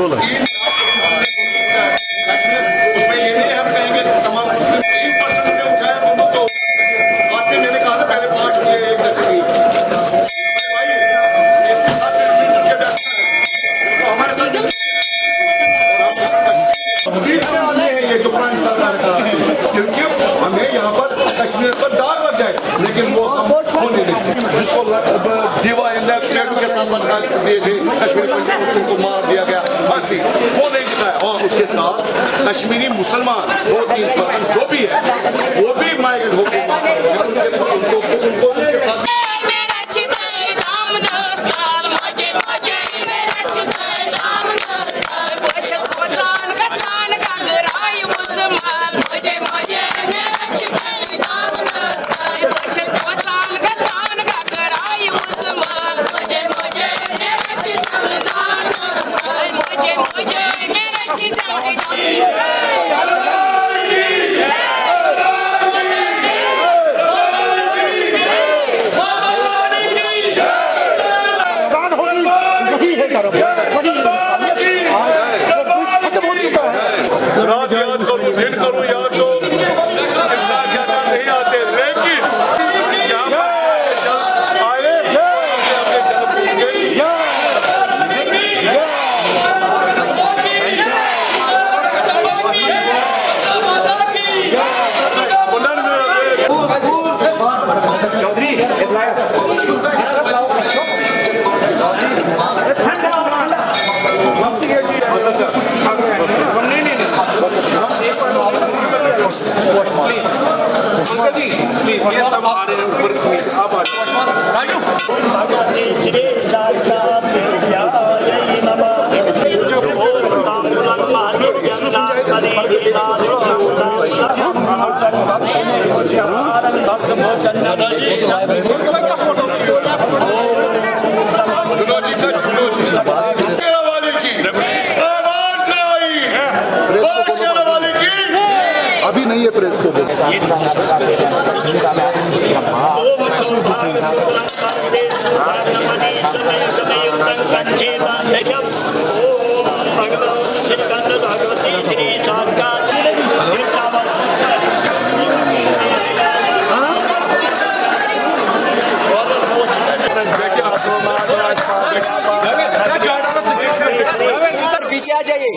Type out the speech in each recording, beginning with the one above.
उसमें ये नहीं हम कहेंगे तमाम 3% ने उठाया मुद्दों को। बाद में मैंने कहा था पहले 5 हुए 1 जैसे नहीं भाई इसके साथ मिलकर बैठना है तो हमारे साथ ये जो पुरानी सरकार का क्योंकि हमें यहाँ पर कश्मीर पर दाग लग जाए लेकिन वो हम होने देते जिसको दीवा प्लेटों के साथ दिए थे कश्मीर को मार दिया गया फांसी वो नहीं दिखाया और उसके साथ कश्मीरी मुसलमान 2-3% जो भी है वो भी माइग्रेट होकर उनके साथ अभी नहीं है प्रेस को पीछे आ जाइए।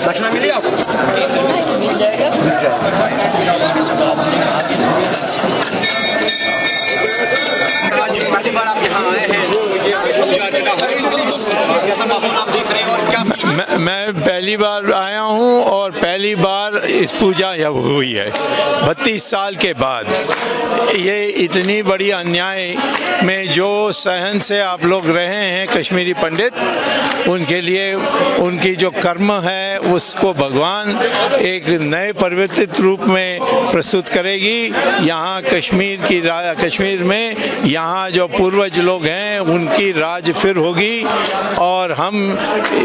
दक्षिणा मिली आपको? पहली बार आप यहाँ आए हैं तो ये ऐसा माहौल आप देख रहे हैं और क्या फील मैं पहली बार आया हूँ और पहली बार इस पूजा जब हुई है 32 साल के बाद। ये इतनी बड़ी अन्याय में जो सहन से आप लोग रहे हैं कश्मीरी पंडित, उनके लिए उनकी जो कर्म है उसको भगवान एक नए परिवर्तित रूप में प्रस्तुत करेगी। यहाँ कश्मीर में यहाँ जो पूर्वज लोग हैं उनकी राज फिर होगी और हम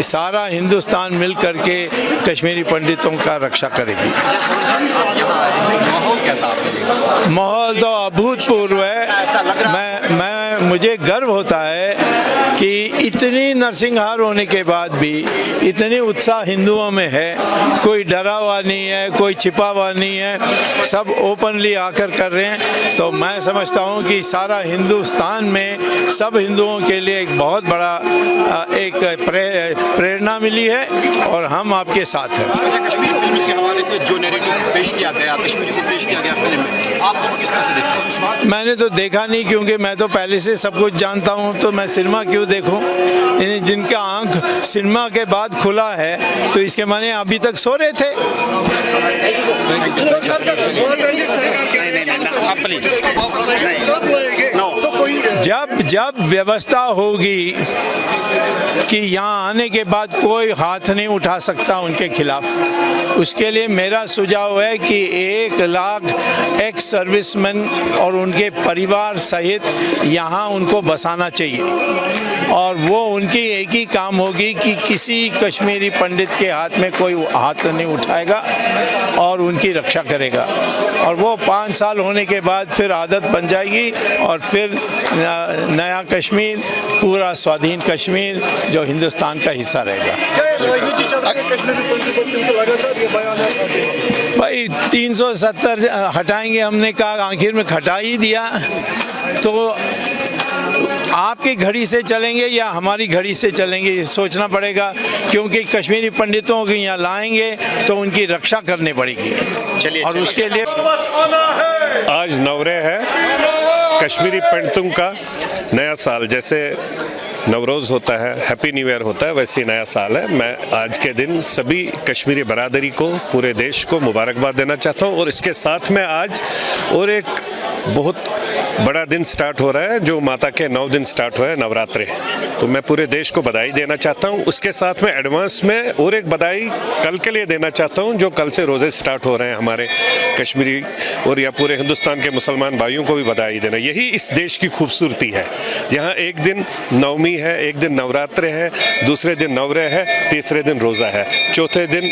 सारा हिंदुस्तान मिल करके कश्मीरी पंडितों का रक्षा करेगी। माहौल कैसा आपके लिए? माहौल तो अभूतपूर्व है। मुझे गर्व होता है कि इतनी नरसिंहार होने के बाद भी इतनी उत्साह हिंदुओं में है। कोई डरा हुआ नहीं है, कोई छिपा हुआ नहीं है, सब ओपनली आकर कर रहे हैं। तो मैं समझता हूँ कि सारा हिंदुस्तान में सब हिंदुओं के लिए एक बहुत बड़ा एक प्रेरणा मिली है और हम आपके साथ हैं। अच्छा, कश्मीर फिल्म के हवाले से जो नैरेटिव पेश किया गया, कश्मीर को पेश किया गया फिल्म में, आप उसको किस तरह से देखते हैं? मैंने तो देखा नहीं, क्योंकि मैं तो पहले से सब कुछ जानता हूँ, तो मैं सिनेमा क्यों देखूँ? जिनका आंख सिनेमा के बाद खुला है तो इसके माने अभी तक सो रहे थे। जब व्यवस्था होगी कि यहाँ आने के बाद कोई हाथ नहीं उठा सकता उनके खिलाफ, उसके लिए मेरा सुझाव है कि 1 लाख एक्स सर्विसमैन और उनके परिवार सहित यहाँ उनको बसाना चाहिए। और वो उनकी एक ही काम होगी कि किसी कश्मीरी पंडित के हाथ में कोई हाथ नहीं उठाएगा और उनकी रक्षा करेगा। और वो 5 साल होने के बाद फिर आदत बन जाएगी और फिर नया कश्मीर, पूरा स्वाधीन कश्मीर जो हिंदुस्तान का हिस्सा रहेगा। भाई 370 हटाएंगे, हमने कहा आखिर में हटा ही दिया। तो आपकी घड़ी से चलेंगे या हमारी घड़ी से चलेंगे, ये सोचना पड़ेगा, क्योंकि कश्मीरी पंडितों को यहाँ लाएंगे तो उनकी रक्षा करनी पड़ेगी। चलिए, और उसके लिए आज नवरे है कश्मीरी पंडितों का नया साल। जैसे नवरोज़ होता है, हैप्पी न्यू ईयर होता है, वैसे ही नया साल है। मैं आज के दिन सभी कश्मीरी बरादरी को, पूरे देश को मुबारकबाद देना चाहता हूँ। और इसके साथ में आज और एक बहुत बड़ा दिन स्टार्ट हो रहा है, जो माता के 9 दिन स्टार्ट हुए हैं, नवरात्रे। तो मैं पूरे देश को बधाई देना चाहता हूँ। उसके साथ में एडवांस में और एक बधाई कल के लिए देना चाहता हूँ, जो कल से रोज़े स्टार्ट हो रहे हैं हमारे कश्मीरी और या पूरे हिंदुस्तान के मुसलमान भाइयों को भी बधाई देना। यही इस देश की खूबसूरती है। यहाँ एक दिन नवमी है, एक दिन नवरात्रे है, दूसरे दिन नवरे है, तीसरे दिन रोज़ा है, चौथे दिन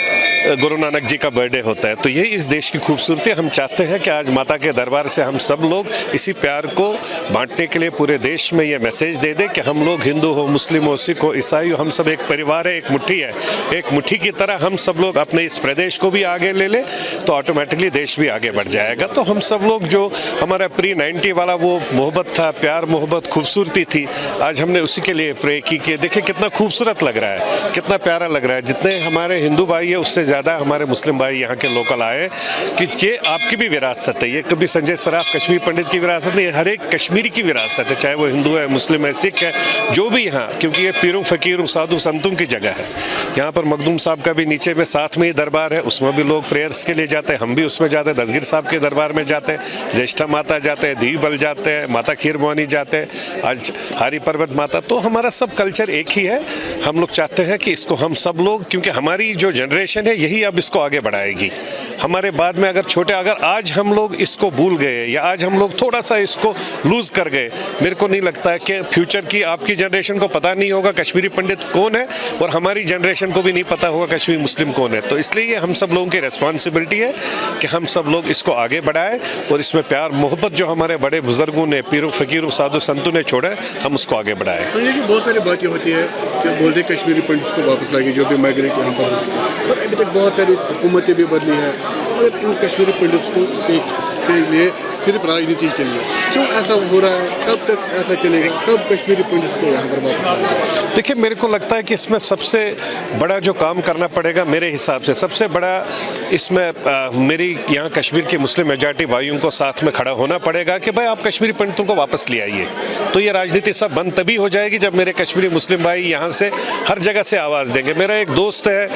गुरु नानक जी का बर्थडे होता है। तो यही इस देश की खूबसूरती। हम चाहते हैं कि आज माता के दरबार से हम सब लोग इसी प्यार को बांटने के लिए पूरे देश में ये मैसेज दे दें कि हम लोग हिंदू हो, मुस्लिम हो, सिख हो, ईसाई हो, हम सब एक परिवार है, एक मुट्ठी है। एक मुट्ठी की तरह हम सब लोग अपने इस प्रदेश को भी आगे ले लें तो ऑटोमेटिकली देश भी आगे बढ़ जाएगा। तो हम सब लोग जो हमारा प्री-90 वाला वो मोहब्बत था, प्यार मोहब्बत खूबसूरती थी, आज हमने उसी के लिए प्रे की कि देखिए कितना खूबसूरत लग रहा है, कितना प्यारा लग रहा है। जितने हमारे हिंदू भाई है उससे ज़्यादा हमारे मुस्लिम भाई यहाँ के लोकल आए कि ये आपकी भी विरासत है। ये कभी संजय सराफ कश्मीर पंडित की विरासत नहीं है, हर एक कश्मीरी की विरासत है, चाहे वो हिंदू है, मुस्लिम है, सिख है, जो भी यहाँ, क्योंकि ये पीरों फकीरों साधु संतों की जगह है। यहाँ पर मखदूम साहब का भी नीचे में साथ में ही दरबार है, उसमें भी लोग प्रेयर्स के लिए जाते हैं, हम भी उसमें जाते हैं, दसगिर साहब के दरबार में जाते हैं, ज्येष्ठा माता जाते हैं, देवी बल जाते हैं, माता खीर भवानी जाते हैं, आज हरी पर्वत माता। तो हमारा सब कल्चर एक ही है। हम लोग चाहते हैं कि इसको हम सब लोग, क्योंकि हमारी जो जनरेशन है यही अब इसको आगे बढ़ाएगी। हमारे बाद में अगर आज हम लोग इसको भूल गए या आज हम लोग थोड़ा सा इसको लूज कर गए, मेरे को नहीं लगता है कि फ्यूचर की आपकी जनरेशन को पता नहीं होगा कश्मीरी पंडित कौन है और हमारी जनरेशन को भी नहीं पता होगा कश्मीरी मुस्लिम कौन है। तो इसलिए हम सब लोगों की रिस्पॉन्सिबिलिटी है कि हम सब लोग इसको आगे बढ़ाएं और इसमें प्यार मोहब्बत जो हमारे बड़े बुजुर्गों ने, पीरों फकीरों साधु संतों ने छोड़ा है, हम उसको आगे बढ़ाएं। तो ये कि बहुत सारी बातें होती है कि बोलते कश्मीरी पंडित को वापस लाएंगे जो भी माइग्रेट यहाँ पर हो चुके हैं, और अभी तक बहुत सारी हुकूमतें भी बदली है, और इन कश्मीरी पंडित के लिए सिर्फ राजनीति के लिए, क्यों ऐसा हो रहा है? कब तक ऐसा चलेगा? कब कश्मीरी पंडित को यहाँ पर वापस लाएंगे? देखिए, मेरे को लगता है कि इसमें सबसे बड़ा जो काम करना पड़ेगा मेरे हिसाब से, सबसे बड़ा इसमें मेरी यहाँ कश्मीर के मुस्लिम मेजॉरिटी भाइयों को साथ में खड़ा होना पड़ेगा कि भाई आप कश्मीरी पंडितों को वापस ले आइए। तो ये राजनीति सब बंद तभी हो जाएगी जब मेरे कश्मीरी मुस्लिम भाई यहाँ से हर जगह से आवाज़ देंगे। मेरा एक दोस्त है,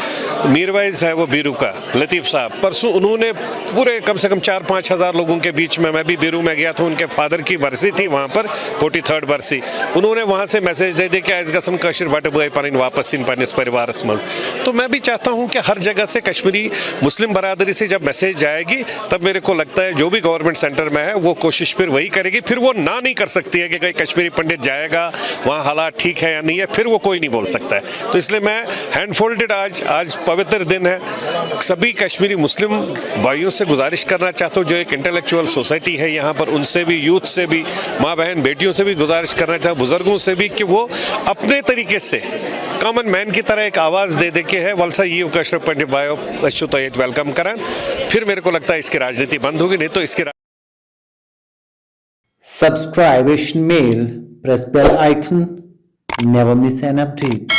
मीरवाइज है, वो बीरू का, लतीफ़ साहब, परसों उन्होंने पूरे कम से कम 4-5 हज़ार लोगों के बीच में, मैं भी बीरू में गया था, उनके फादर की बरसी थी वहाँ पर, 43rd बरसी, उन्होंने वहाँ से मैसेज दे दिया कि आज गसम कश्मीर बट बई पानी वापस इन पन्निस परिवार मज। तो मैं भी चाहता हूँ कि हर जगह से कश्मीरी मुस्लिम बरादरी से जब मैसेज जाएगी तब मेरे को लगता है जो भी गवर्नमेंट सेंटर में है वो कोशिश फिर वही करेगी। फिर वो ना नहीं कर सकती है कि कोई कश्मीरी पंडित जाएगा वहाँ हालात ठीक है या नहीं है, फिर वो कोई नहीं बोल सकता है। तो इसलिए मैं हैंड फोल्डेड आज पवित्र दिन है, सभी कश्मीरी मुस्लिम भाइयों से गुजारिश करना चाहता हूँ, जो एक इंटेलेक्चुअल सोसाइटी है यहाँ पर, उनसे भी, यूथ से भी, माँ बहन बेटियों से भी गुजारिश करना चाहता हूँ, बुजुर्गों से भी, कि वो अपने तरीके से कॉमन मैन की तरह एक आवाज़ दे के है वलसा ये कश्मीर पंडित भाइयों अशुत वेलकम करें। फिर मेरे को लगता है इसकी राजनीति बंद होगी, नहीं तो इसकी Subscribe Asian Mail, press bell icon, never miss an update.